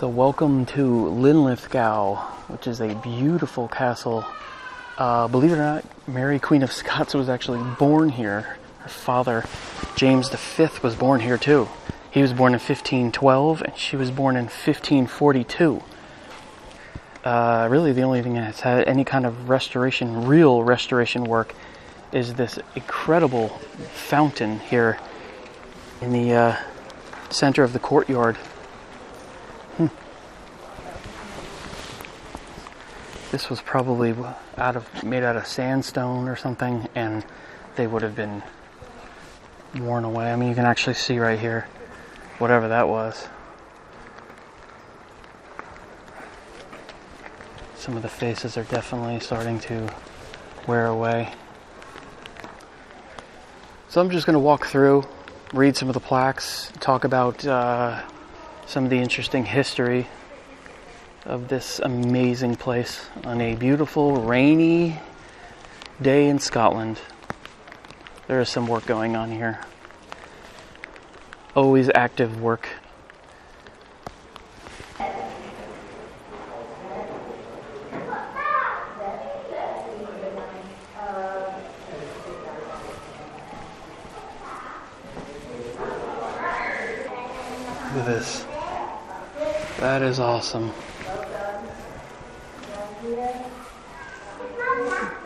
So welcome to Linlithgow, which is a beautiful castle. Believe it or not, Mary Queen of Scots was actually born here. Her father, James V, was born here too. He was born in 1512 and she was born in 1542. Really the only thing that's had any kind of restoration, real restoration work, is this incredible fountain here in the center of the courtyard. This was probably made out of sandstone or something, and they would have been worn away. I mean, you can actually see right here, whatever that was. Some of the faces are definitely starting to wear away. So I'm just going to walk through, read some of the plaques, talk about some of the interesting history of this amazing place on a beautiful rainy day in Scotland. There is some work going on here. Always active work. Look at this. That is awesome.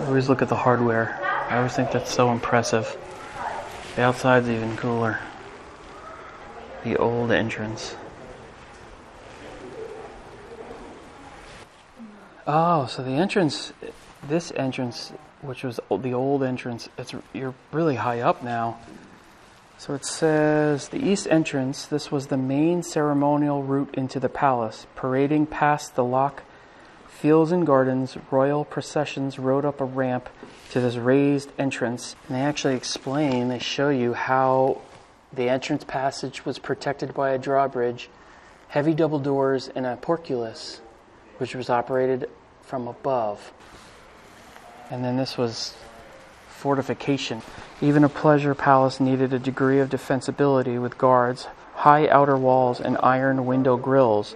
I always look at the hardware. I always think that's so impressive. The outside's even cooler. The old entrance. Oh, so the entrance, this entrance, which was the old entrance, you're really high up now. So it says, the east entrance, this was the main ceremonial route into the palace. Parading past the loch, fields and gardens, royal processions rode up a ramp to this raised entrance. And they actually explain, they show you how the entrance passage was protected by a drawbridge, heavy double doors, and a portcullis, which was operated from above. And then this was fortification. Even a pleasure palace needed a degree of defensibility with guards, high outer walls, and iron window grills.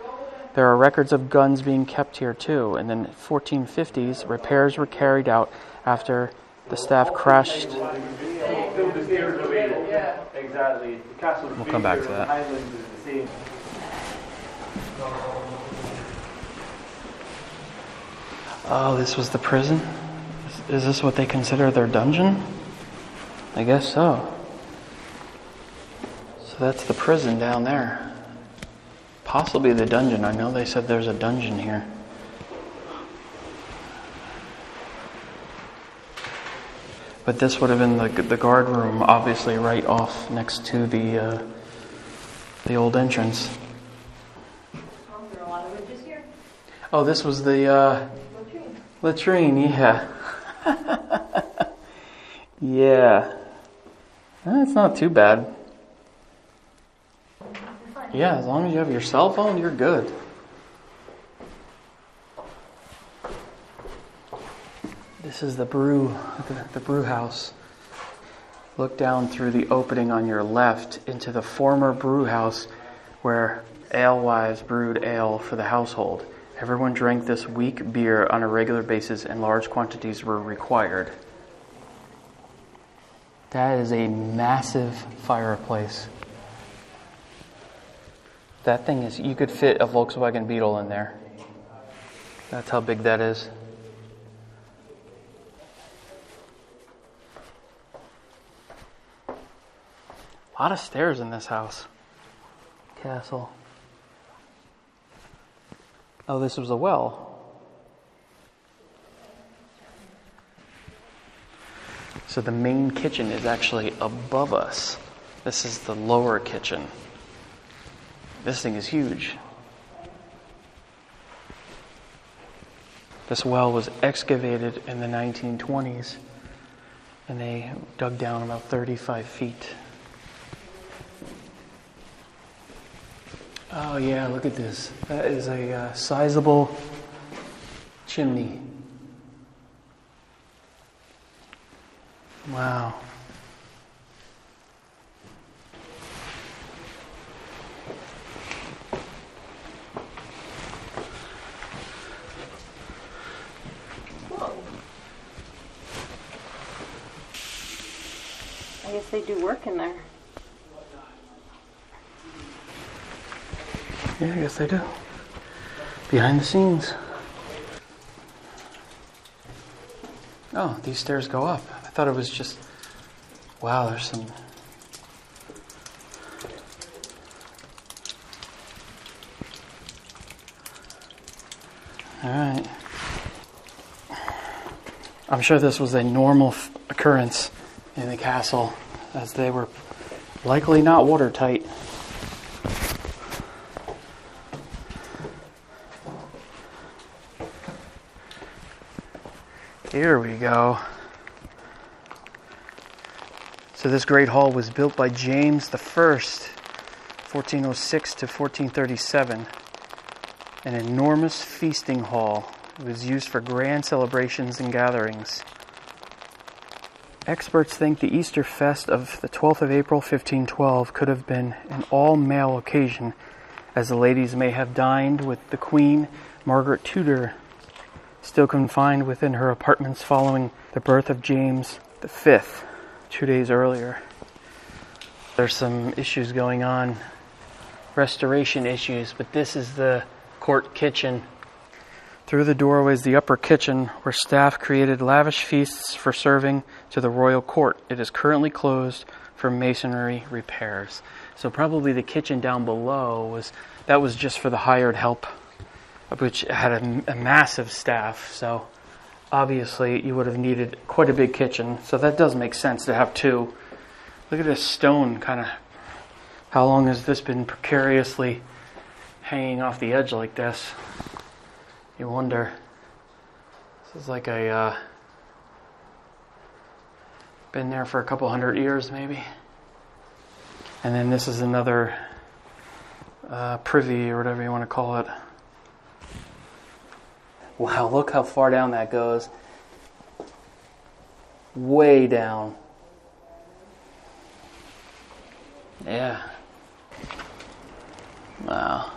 There are records of guns being kept here too. And in the 1450s, repairs were carried out after the staff crashed. We'll come back to that. Oh, this was the prison? Is this what they consider their dungeon? I guess so. So that's the prison down there. Possibly the dungeon. I know they said there's a dungeon here. But this would have been the guard room, obviously right off next to the old entrance. There are a lot of ridges here. Oh, this was the latrine. Yeah. Yeah. That's not too bad. Yeah, as long as you have your cell phone, you're good. This is the brew house. Look down through the opening on your left into the former brew house where alewives brewed ale for the household. Everyone drank this weak beer on a regular basis and large quantities were required. That is a massive fireplace. That thing is, you could fit a Volkswagen Beetle in there. That's how big that is. A lot of stairs in this house. Castle. Oh, this was a well. So the main kitchen is actually above us. This is the lower kitchen. This thing is huge. This well was excavated in the 1920s, and they dug down about 35 feet. Oh yeah, look at this. That is a sizable chimney. Wow. they do work in there. Yeah, I guess they do. Behind the scenes. Oh, these stairs go up. I thought it was just... Wow, there's some... Alright. I'm sure this was a normal occurrence in the castle, as they were likely not watertight. Here we go. So this great hall was built by James the 1406 to 1437. An enormous feasting hall. It was used for grand celebrations and gatherings. Experts think the Easter fest of the 12th of April 1512 could have been an all-male occasion, as the ladies may have dined with the Queen, Margaret Tudor, still confined within her apartments following the birth of James V 2 days earlier. There's some issues going on, restoration issues, but this is the court kitchen. Through the doorway is the upper kitchen, where staff created lavish feasts for serving to the royal court. It is currently closed for masonry repairs. So probably the kitchen down below was just for the hired help, which had a massive staff. So obviously you would have needed quite a big kitchen. So that does make sense to have two. Look at this stone kind of. How long has this been precariously hanging off the edge like this? You wonder. This is like been there for a couple 100 years maybe. And then this is another privy or whatever you want to call it. Wow, look how far down that goes. Way down. Yeah. Wow.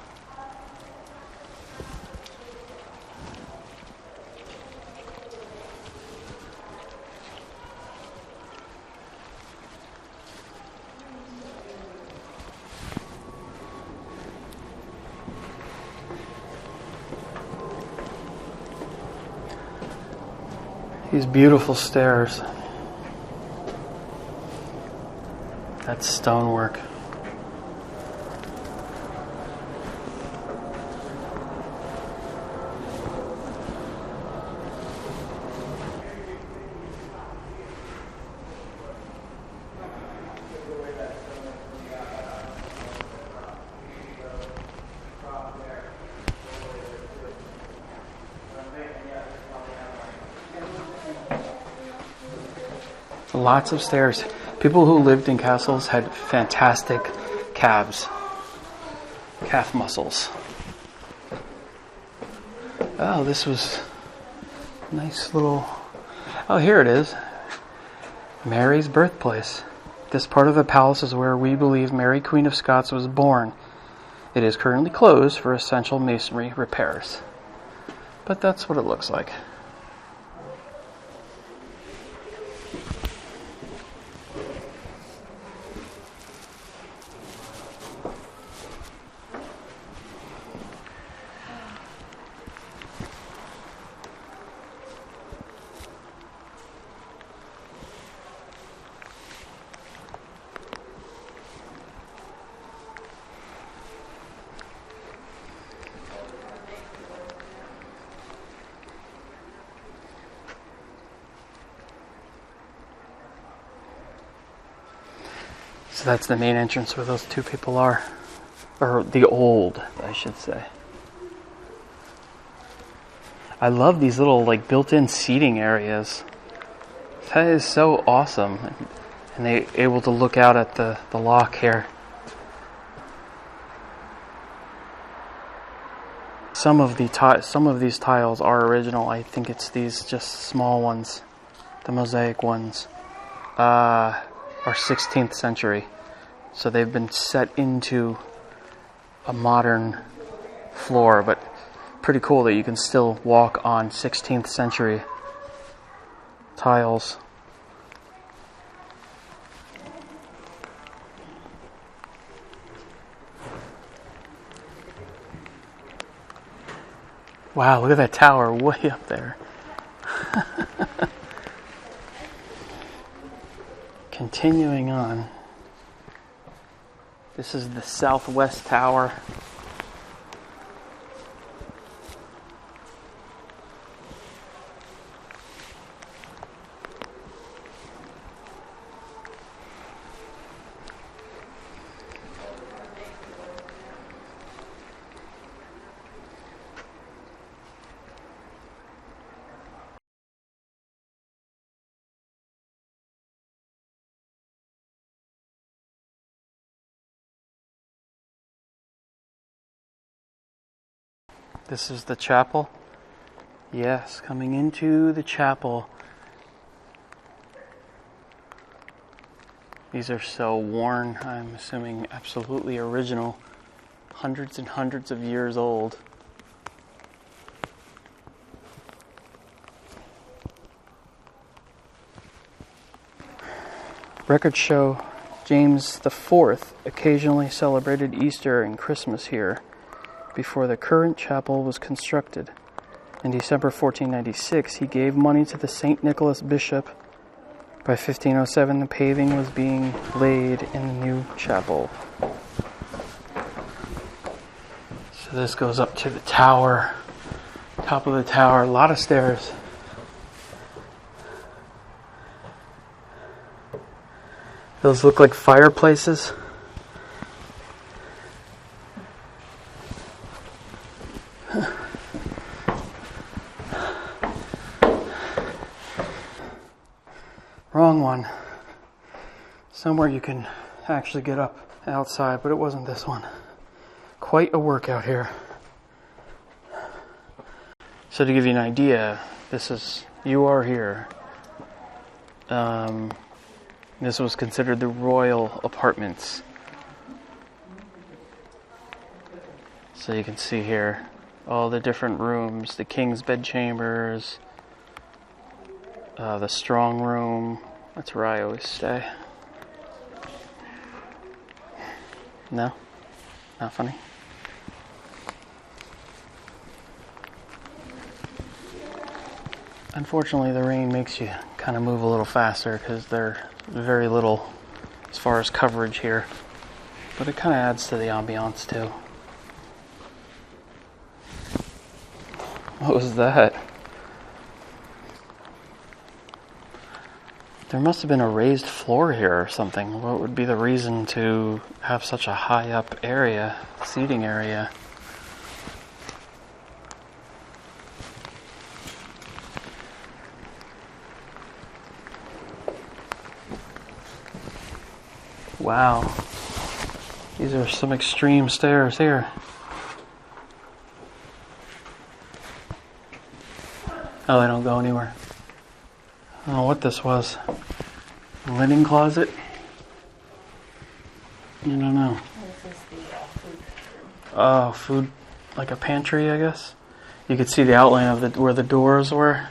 These beautiful stairs. That's stonework. Lots of stairs. People who lived in castles had fantastic calf muscles. Oh, this was a nice little... Oh, here it is. Mary's birthplace. This part of the palace is where we believe Mary, Queen of Scots, was born. It is currently closed for essential masonry repairs. But that's what it looks like. So that's the main entrance where those two people are. Or the old, I should say. I love these little like built-in seating areas. That is so awesome. And they're able to look out at the lock here. Some of these tiles are original. I think it's these just small ones. The mosaic ones. Are 16th century. So they've been set into a modern floor, but pretty cool that you can still walk on 16th century tiles. Wow, look at that tower way up there. Continuing on. This is the southwest tower. This is the chapel. Yes, coming into the chapel. These are so worn, I'm assuming absolutely original. Hundreds and hundreds of years old. Records show James IV occasionally celebrated Easter and Christmas here before the current chapel was constructed. In December 1496, he gave money to the St. Nicholas bishop. By 1507, the paving was being laid in the new chapel. So this goes up to the tower, top of the tower, a lot of stairs. Those look like fireplaces. Wrong one. Somewhere you can actually get up outside, but it wasn't this one. Quite a workout here. So to give you an idea, you are here. This was considered the royal apartments. So you can see here all the different rooms, the king's bedchambers, the strong room. That's where I always stay. No? Not funny? Unfortunately, the rain makes you kind of move a little faster because there's very little as far as coverage here. But it kind of adds to the ambiance too. What was that? There must have been a raised floor here or something. What would be the reason to have such a high up area, seating area? Wow. These are some extreme stairs here. Oh, they don't go anywhere. I don't know what this was. A linen closet? I don't know. This is the food. Oh, food, like a pantry, I guess. You could see the outline of where the doors were.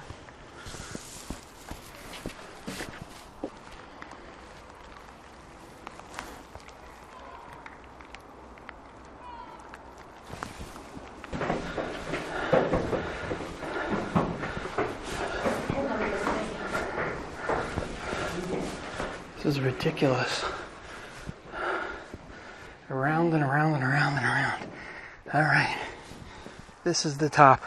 This is ridiculous. Around and around and around and around. All right. This is the top.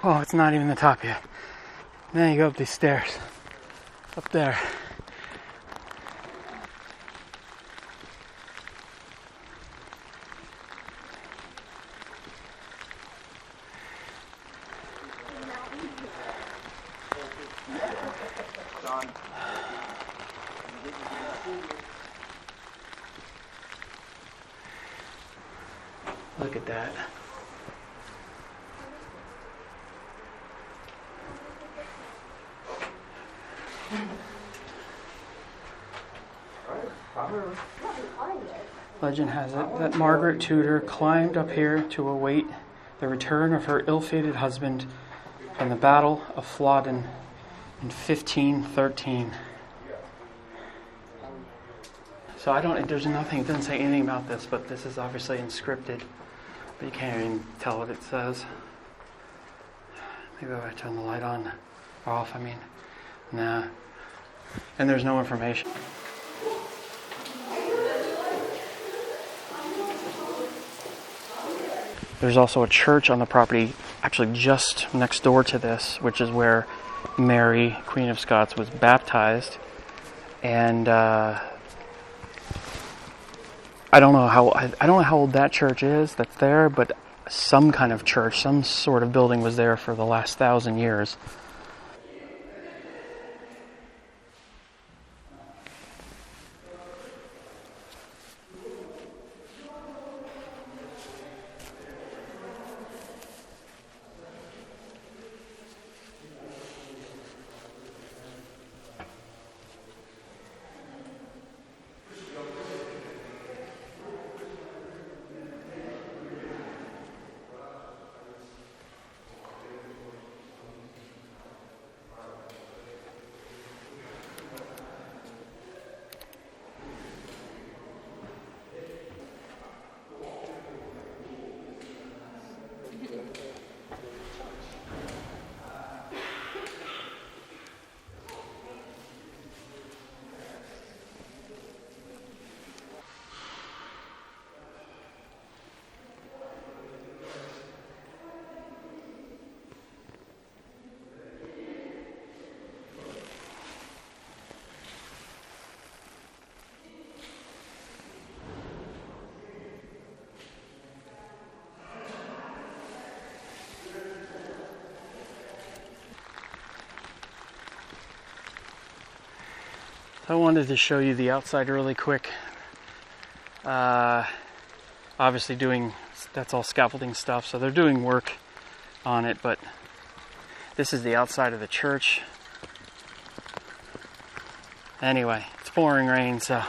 Oh, it's not even the top yet. Then you go up these stairs. Up there. Look at that. Legend has it that Margaret Tudor climbed up here to await the return of her ill-fated husband from the Battle of Flodden in 1513. So there's nothing, it doesn't say anything about this, but this is obviously inscripted. But you can't even tell what it says. Maybe if I turn the light on, or off, Nah. And there's no information. There's also a church on the property, actually just next door to this, which is where Mary, Queen of Scots, was baptized. And I don't know how old that church is that's there, but some kind of church, some sort of building was there for the last 1,000 years. I wanted to show you the outside really quick. Obviously that's all scaffolding stuff, so they're doing work on it, but this is the outside of the church. Anyway, it's pouring rain, so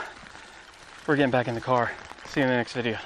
we're getting back in the car. See you in the next video.